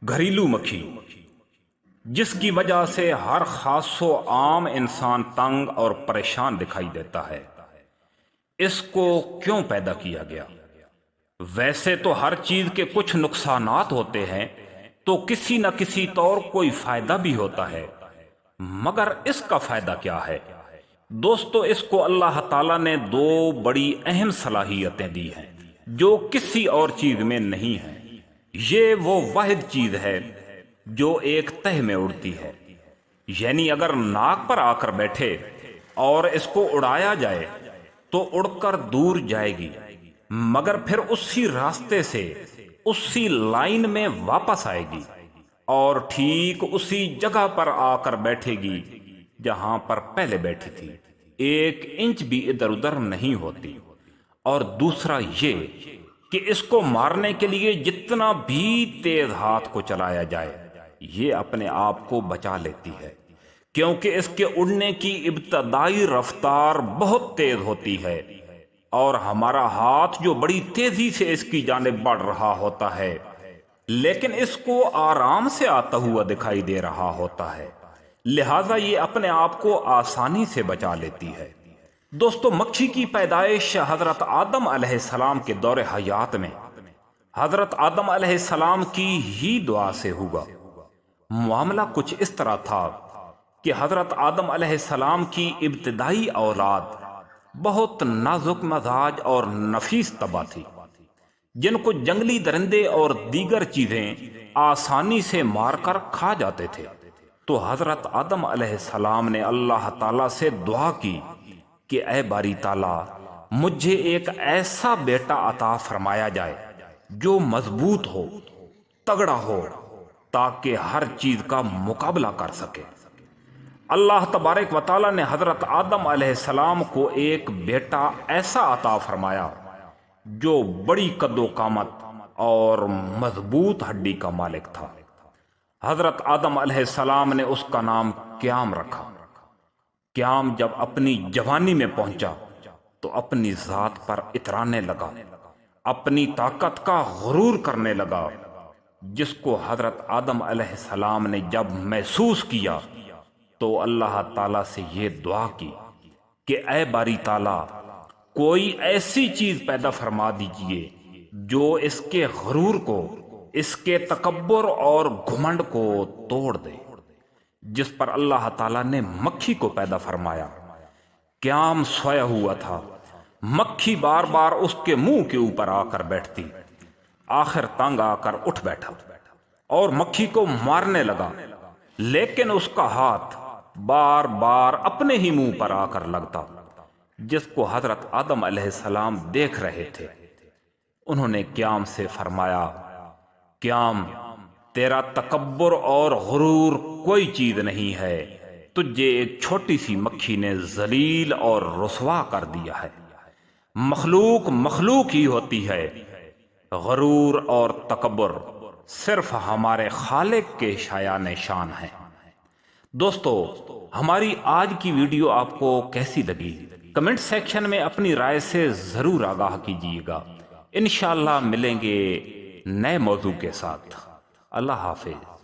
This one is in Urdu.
گھریلو مکھی، جس کی وجہ سے ہر خاص و عام انسان تنگ اور پریشان دکھائی دیتا ہے، اس کو کیوں پیدا کیا گیا؟ ویسے تو ہر چیز کے کچھ نقصانات ہوتے ہیں تو کسی نہ کسی طور کوئی فائدہ بھی ہوتا ہے، مگر اس کا فائدہ کیا ہے؟ دوستو، اس کو اللہ تعالیٰ نے دو بڑی اہم صلاحیتیں دی ہیں جو کسی اور چیز میں نہیں ہیں۔ یہ وہ واحد چیز ہے جو ایک تہ میں اڑتی ہے، یعنی اگر ناک پر آ کر بیٹھے اور اس کو اڑایا جائے تو اڑ کر دور جائے گی، مگر پھر اسی راستے سے اسی لائن میں واپس آئے گی اور ٹھیک اسی جگہ پر آ کر بیٹھے گی جہاں پر پہلے بیٹھی تھی، 1 انچ بھی ادھر ادھر نہیں ہوتی۔ اور دوسرا یہ کہ اس کو مارنے کے لیے جتنا بھی تیز ہاتھ کو چلایا جائے یہ اپنے آپ کو بچا لیتی ہے، کیونکہ اس کے اڑنے کی ابتدائی رفتار بہت تیز ہوتی ہے اور ہمارا ہاتھ جو بڑی تیزی سے اس کی جانب بڑھ رہا ہوتا ہے لیکن اس کو آرام سے آتا ہوا دکھائی دے رہا ہوتا ہے، لہذا یہ اپنے آپ کو آسانی سے بچا لیتی ہے۔ دوستو، مکھی کی پیدائش حضرت آدم علیہ السلام کے دور حیات میں حضرت آدم علیہ السلام کی ہی دعا سے ہوا۔ معاملہ کچھ اس طرح تھا کہ حضرت آدم علیہ السلام کی ابتدائی اولاد بہت نازک مزاج اور نفیس طبع تھی، جن کو جنگلی درندے اور دیگر چیزیں آسانی سے مار کر کھا جاتے تھے۔ تو حضرت آدم علیہ السلام نے اللہ تعالیٰ سے دعا کی کہ اے باری تعالیٰ، مجھے ایک ایسا بیٹا عطا فرمایا جائے جو مضبوط ہو، تگڑا ہو، تاکہ ہر چیز کا مقابلہ کر سکے۔ اللہ تبارک و تعالیٰ نے حضرت آدم علیہ السلام کو ایک بیٹا ایسا عطا فرمایا جو بڑی قد و قامت اور مضبوط ہڈی کا مالک تھا۔ حضرت آدم علیہ السلام نے اس کا نام قیام رکھا۔ قیام جب اپنی جوانی میں پہنچا تو اپنی ذات پر اترانے لگا، اپنی طاقت کا غرور کرنے لگا، جس کو حضرت آدم علیہ السلام نے جب محسوس کیا تو اللہ تعالیٰ سے یہ دعا کی کہ اے باری تعالیٰ، کوئی ایسی چیز پیدا فرما دیجئے جو اس کے غرور کو، اس کے تکبر اور گھمنڈ کو توڑ دے، جس پر اللہ تعالیٰ نے مکھی کو پیدا فرمایا۔ قیام سویا ہوا تھا، مکھی بار بار اس کے منہ کے اوپر آ کر بیٹھتی، آخر تنگ آ کر اٹھ بیٹھا اور مکھی کو مارنے لگا، لیکن اس کا ہاتھ بار بار اپنے ہی منہ پر آ کر لگتا، جس کو حضرت آدم علیہ السلام دیکھ رہے تھے۔ انہوں نے قیام سے فرمایا، قیام، تیرا تکبر اور غرور کوئی چیز نہیں ہے، تجھے ایک چھوٹی سی مکھی نے ذلیل اور رسوا کر دیا ہے۔ مخلوق مخلوق ہی ہوتی ہے، غرور اور تکبر صرف ہمارے خالق کے شایان شان ہیں۔ دوستو، ہماری آج کی ویڈیو آپ کو کیسی لگی؟ کمنٹ سیکشن میں اپنی رائے سے ضرور آگاہ کیجیے گا۔ انشاءاللہ ملیں گے نئے موضوع کے ساتھ۔ اللہ حافظ۔